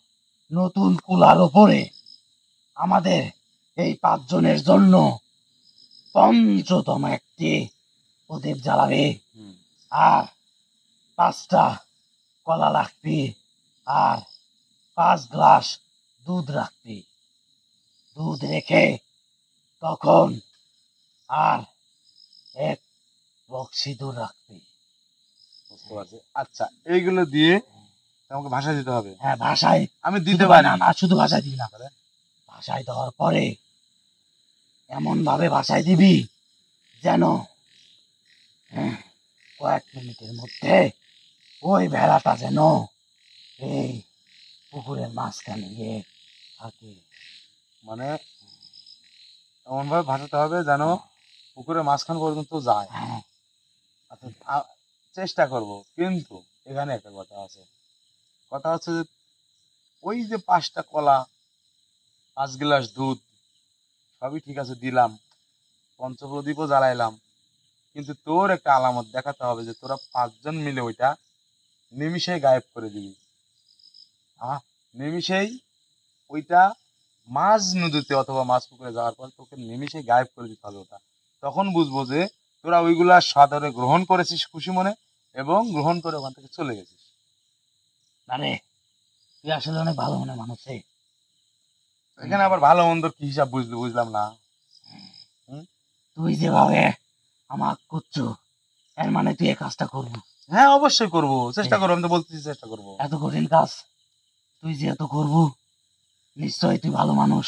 Speaker 2: নতুন কুলার ওপরে আমাদের এই 5 জনের জন্য পঞ্চতম একটি প্রদীপ জ্বালাবি,
Speaker 1: হুম,
Speaker 2: আর 5টা কলা রাখবি, আর 5 গ্লাস দুধ রাখবি। দুধ রেখে তখন আর 1 বক্স সিঁদুর রাখবি।
Speaker 1: বুঝতে পারছি। আচ্ছা এইগুলো দিয়ে আমাকে ভাষা দিতে হবে?
Speaker 2: হ্যাঁ, ভাষায়
Speaker 1: আমি
Speaker 2: শুধু
Speaker 1: দিতে পারি।
Speaker 2: না না, শুধু ভাষায় দিবি না, ভাষায় দেওয়ার পরে এমন ভাবে ভাষায় দিবি যেন কয়েক মিনিটের মধ্যে ওই ভেড়াটা যেন এই পুকুরের মাঝখানে গিয়ে থাকে।
Speaker 1: মানে এমন ভাবে ভাষাতে হবে যেন পুকুরের মাঝখান পর্যন্ত যায়।
Speaker 2: হ্যাঁ,
Speaker 1: আচ্ছা চেষ্টা করব, কিন্তু এখানে একটা কথা আছে। কথা হচ্ছে যে ওই যে 5টা কলা, 5 গ্লাস দুধ, সবই ঠিক আছে দিলাম, পঞ্চপ্রদীপও জ্বালাইলাম, কিন্তু তোর একটা আলামত দেখাতে হবে যে তোরা 5 জন মিলে ওইটা নিমিষেই গায়েব করে দিবি। নিমিষেই ওইটা মাঝ নদীতে অথবা মাছ পুকুরে যাওয়ার পর তোকে নিমিষে গায়েব করে দিতে হবে ওটা। তখন বুঝবো যে তোরা ওইগুলা সাদরে গ্রহণ করেছিস খুশি মনে, এবং গ্রহণ করে ওখান থেকে চলে গেছিস।
Speaker 2: মানে তুই আসলে অনেক ভালো মনে মানুষ রে।
Speaker 1: এখানে আবার ভালো মন্দর কি হিসাব বুঝলি, বুঝলাম না। হুম?
Speaker 2: তুই যেভাবে আমার করছো, এর মানে তুই এই কাজটা করবো?
Speaker 1: হ্যাঁ অবশ্যই করবো, চেষ্টা করবো, আমি তো বলতেছি চেষ্টা করবো।
Speaker 2: এত কঠিন কাজ তুই যেহেতু করবো, নিশ্চয়ই তুই ভালো মানুষ।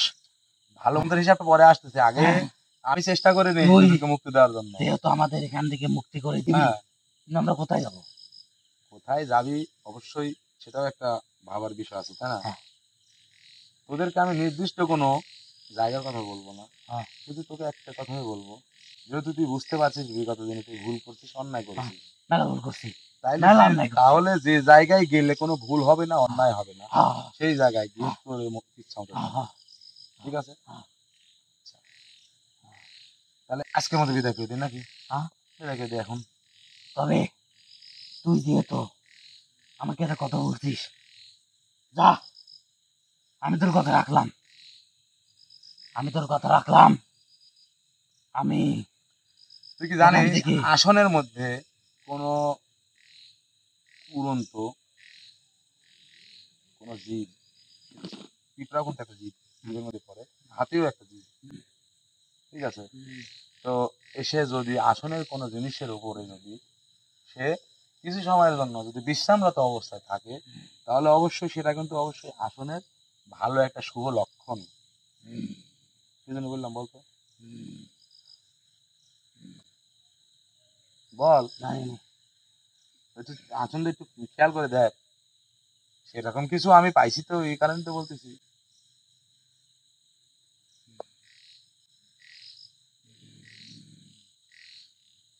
Speaker 1: ভালো মন্দের হিসাবটা পরে আসতেছে, আগে
Speaker 2: হ্যাঁ,
Speaker 1: আমি চেষ্টা করে নেই
Speaker 2: তুই
Speaker 1: তোদেরকে মুক্তি দেওয়ার জন্য।
Speaker 2: যেহেতু আমাদের এখান থেকে মুক্তি করে দিবি,
Speaker 1: হ্যাঁ,
Speaker 2: কিন্তু আমরা কোথায় যাবো?
Speaker 1: কোথায় যাবি অবশ্যই সেটাও একটা ভাবার বিষয় আছে, তাই না?
Speaker 2: হ্যাঁ।
Speaker 1: তোদেরকে আমি নির্দিষ্ট কোনো জায়গার কথা বলবো না,
Speaker 2: হ্যাঁ।
Speaker 1: শুধু তোকে একটা কথাই বলবো, যেহেতু তুই বুঝতে পারছিস বিগত দিনে তুই ভুল করছিস, অন্যায় করছিস,
Speaker 2: মেলা ভুল করছি,
Speaker 1: তাইলে
Speaker 2: মেলা অন্যায় করছি।
Speaker 1: তাহলে যে জায়গায় গেলে কোনো ভুল হবে না, অন্যায় হবে না,
Speaker 2: হ্যাঁ,
Speaker 1: সেই জায়গায় গিয়ে তোর এই ইচ্ছা মতো
Speaker 2: হ্যাঁ,
Speaker 1: থাক।
Speaker 2: হ্যাঁ,
Speaker 1: ঠিক আছে?
Speaker 2: হ্যাঁ।
Speaker 1: আচ্ছা, তাহলে আজকের মতো বিদায় করে দিই নাকি?
Speaker 2: হ্যাঁ।
Speaker 1: বিদায় করে দিই এখন।
Speaker 2: তবে তুই যেহেতু আমাকে একটা কথা বলছিস, যা, আমি তোর কথা রাখলাম, আমি তোর কথা রাখলাম। আমি
Speaker 1: তুই কি
Speaker 2: এখান
Speaker 1: জানিস
Speaker 2: থেকে
Speaker 1: আসনের মধ্যে কোনো উড়ন্ত কোনো জীব, পিঁপড়া কিন্তু একটা জীব, জীবের মধ্যে পড়ে, হাতিও একটা জীব, ঠিক আছে? তো এসে যদি আসনের কোনো জিনিসের উপরে যদি সে কিছু সময়ের জন্য যদি বিশ্রামরত অবস্থায় থাকে, তাহলে অবশ্যই সেটা কিন্তু অবশ্যই আসনের ভালো একটা শুভ লক্ষণ। কি জন্য বললাম বলতো? বল,
Speaker 2: জানি না।
Speaker 1: একটু আসলে একটু খেয়াল করে দেখ, সেরকম কিছু আমি পাইছি তো, এই কারণে তো বলতেছি।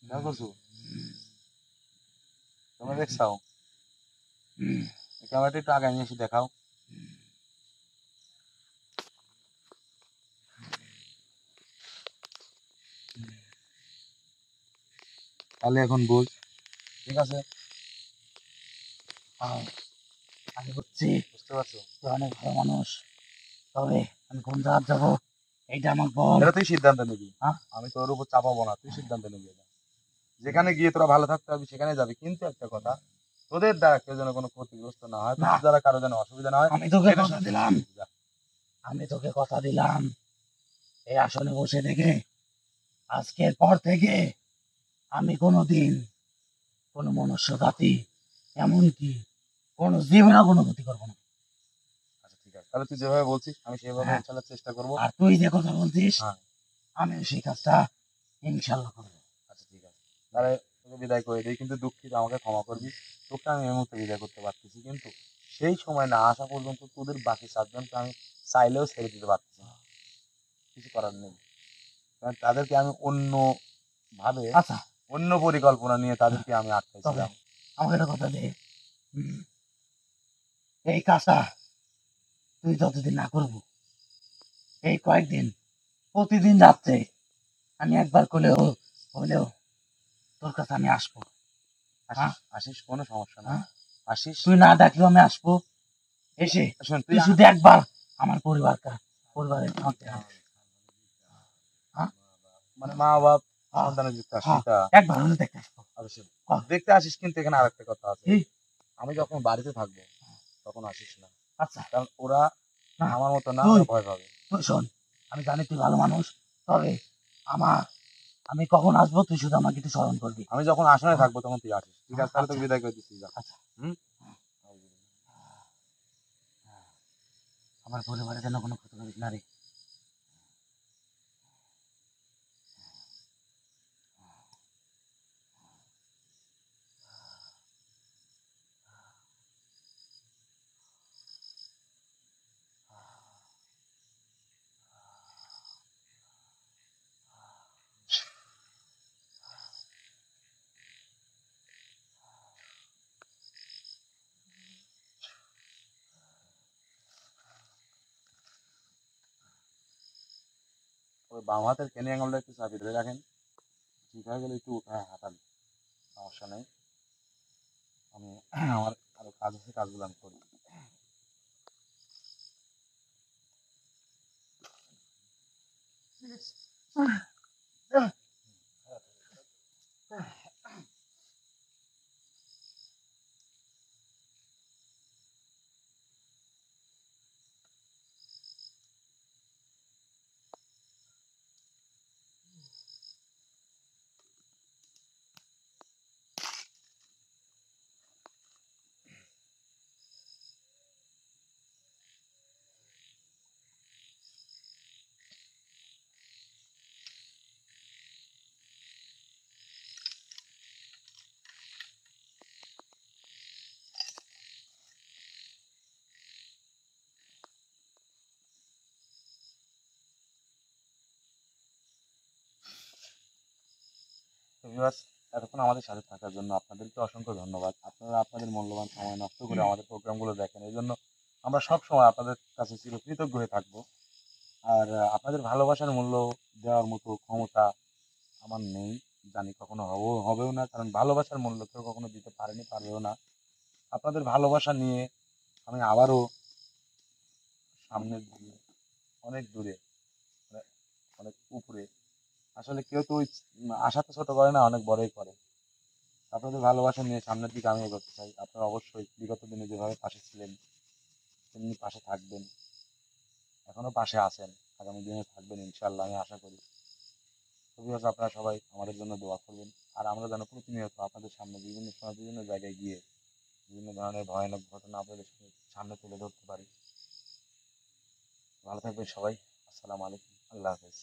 Speaker 1: খেয়াল করছো? তোমরা দেখছাও? এই ক্যামেরাটা একটু আগে নিয়ে এসে দেখাও। তাহলে এখন বুঝ, ঠিক আছে?
Speaker 2: আহ, আমি বুঝছি
Speaker 1: বুঝতে পারছো?
Speaker 2: তুই অনেক ভালো মানুষ, তবে আমি কোন জায়গায় যাবো এইটা আমাকে বল।
Speaker 1: এটা তুই সিদ্ধান্ত নিবি,
Speaker 2: হ্যাঁ?
Speaker 1: আমি তোর উপর চাপাবো না, তুই সিদ্ধান্ত নিবি এটা। যেখানে গিয়ে তোরা ভালো থাকতে পারবি সেখানে যাবি, কিন্তু একটা কথা, তোদের দ্বারা কেউ যেন কোনো ক্ষতিগ্রস্ত না হয়,
Speaker 2: না,
Speaker 1: তোদের দ্বারা কারো যেন অসুবিধা না হয়,
Speaker 2: আমি তোকে
Speaker 1: সেটা
Speaker 2: কথা দিলাম,
Speaker 1: যা।
Speaker 2: আমি তোকে কথা দিলাম, এই আসনে বসে থেকে আজকের পর থেকে আমি কোনোদিন কোনো মনুষ্য জাতি, এমনকি কোনো জীবনে কোনো ক্ষতি করবো না।
Speaker 1: আচ্ছা ঠিক আছে, তাহলে তুই যেভাবে বলছিস আমি সেভাবে
Speaker 2: হ্যাঁ,
Speaker 1: ইনশাল্লাহ চেষ্টা করবো।
Speaker 2: আর তুই যে কথা বলছিস
Speaker 1: হ্যাঁ,
Speaker 2: আমি সেই কাজটা ইনশাল্লাহ করবো।
Speaker 1: আচ্ছা ঠিক আছে, তাহলে তোকে বিদায় করে দিই, কিন্তু দুঃখিত, আমাকে ক্ষমা করবি। তোকে আমি এই মুহূর্তে বিদায় করতে পারতেছি, কিন্তু সেই সময় না আসা পর্যন্ত তোদের বাকি 7 জনকে আমি চাইলেও ছেড়ে দিতে পারতেছি না, কিছু করার নেই। কারণ তাদেরকে আমি অন্য ভাবে,
Speaker 2: আচ্ছা,
Speaker 1: অন্য পরিকল্পনা নিয়ে তাদেরকে আমি
Speaker 2: তবে
Speaker 1: আটকাইছিলাম।
Speaker 2: আমাকে একটা কথা দে, হুম, এই কাজটা তুই যতদিন না করবো, এই কয়েকদিন প্রতিদিন রাত্রে আমি একবার করলেও হলেও তোর কাছে আমি আসবো। হ্যাঁ?
Speaker 1: আসিস আসিস, কোনো সমস্যা নাই,
Speaker 2: হ্যাঁ?
Speaker 1: আসিস।
Speaker 2: তুই না ডাকলেও আমি আসবো, এসে
Speaker 1: শোন তুই
Speaker 2: তুই শুধু একবার আমার পরিবারের মধ্যে হ্যাঁ?
Speaker 1: মানে মা বাপ
Speaker 2: হ্যাঁ,
Speaker 1: সন্তানের যুক্ত
Speaker 2: হ্যাঁ,
Speaker 1: সেটা
Speaker 2: একবার হলে দেখতে আসবো।
Speaker 1: অবশ্যই
Speaker 2: হ্যাঁ,
Speaker 1: দেখতে আসিস, কিন্তু এখানে আরেকটা কথা আছে,
Speaker 2: কি?
Speaker 1: আমি যখন বাড়িতে থাকবো তখন আসিস না,
Speaker 2: আচ্ছা,
Speaker 1: কারণ ওরা
Speaker 2: না,
Speaker 1: আমার মতো না,
Speaker 2: তুই
Speaker 1: ওরা ভয় পাবে।
Speaker 2: তুই শোন, আমি জানি তুই ভালো মানুষ, তবে আমার আমি কখন আসবো তুই শুধু আমাকে একটু স্মরণ করবি।
Speaker 1: আমি যখন আসনে
Speaker 2: হ্যাঁ,
Speaker 1: থাকবো তখন তুই আসিস, ঠিক আছে? তাহলে
Speaker 2: আচ্ছা,
Speaker 1: তোকে বিদায় করে দিচ্ছি, যা।
Speaker 2: আচ্ছা,
Speaker 1: হুম।
Speaker 2: আমার পরিবারে যেন কোনো ক্ষতি করিস না রে।
Speaker 1: ওই বাম হাতের কেনে আঙুলটা একটু চাপি ধরে রাখেন, ঠিক হয়ে গেলে একটু উঠায় হাঁটান, সমস্যা নেই। আমি আমার আরো কাজ আছে, কাজগুলো আমি করি। তো ভিউয়ার্স, এতক্ষণ আমাদের সাথে থাকার জন্য আপনাদেরকে অসংখ্য ধন্যবাদ। আপনারা আপনাদের মূল্যবান সময় নষ্ট করে আমাদের প্রোগ্রামগুলো দেখেন, এই জন্য আমরা সব সময় আপনাদের কাছে চিরকৃতজ্ঞ হয়ে থাকবো। আর আপনাদের ভালোবাসার মূল্য দেওয়ার মতো ক্ষমতা আমার নেই, জানি কখনো হবেও না, কারণ ভালোবাসার মূল্য কেউ কখনো দিতে পারেনি, পারবেও না। আপনাদের ভালোবাসা নিয়ে আমি আবারও সামনের দিকে, অনেক দূরে, মানে অনেক উপরে, আসলে কেউ তো ওই আশা তো ছোট করে না, অনেক বড়ই করে। আপনাদের ভালোবাসা নিয়ে সামনের দিকে আমি এগোতে চাই। আপনারা অবশ্যই বিগত দিনে যেভাবে পাশে ছিলেন তেমনি পাশে থাকবেন, এখনো পাশে আছেন, আগামী দিনে থাকবেন ইনশাল্লাহ, আমি আশা করি। তবে হচ্ছে আপনারা সবাই আমাদের জন্য দোয়া করবেন, আর আমরা যেন প্রতিনিয়ত আপনাদের সামনে বিভিন্ন সময় বিভিন্ন জায়গায় গিয়ে বিভিন্ন ধরনের ভয়ানক ঘটনা আপনাদের সামনে তুলে ধরতে পারি। ভালো থাকবেন সবাই, আসসালামু আলাইকুম, আল্লাহ হাফেজ।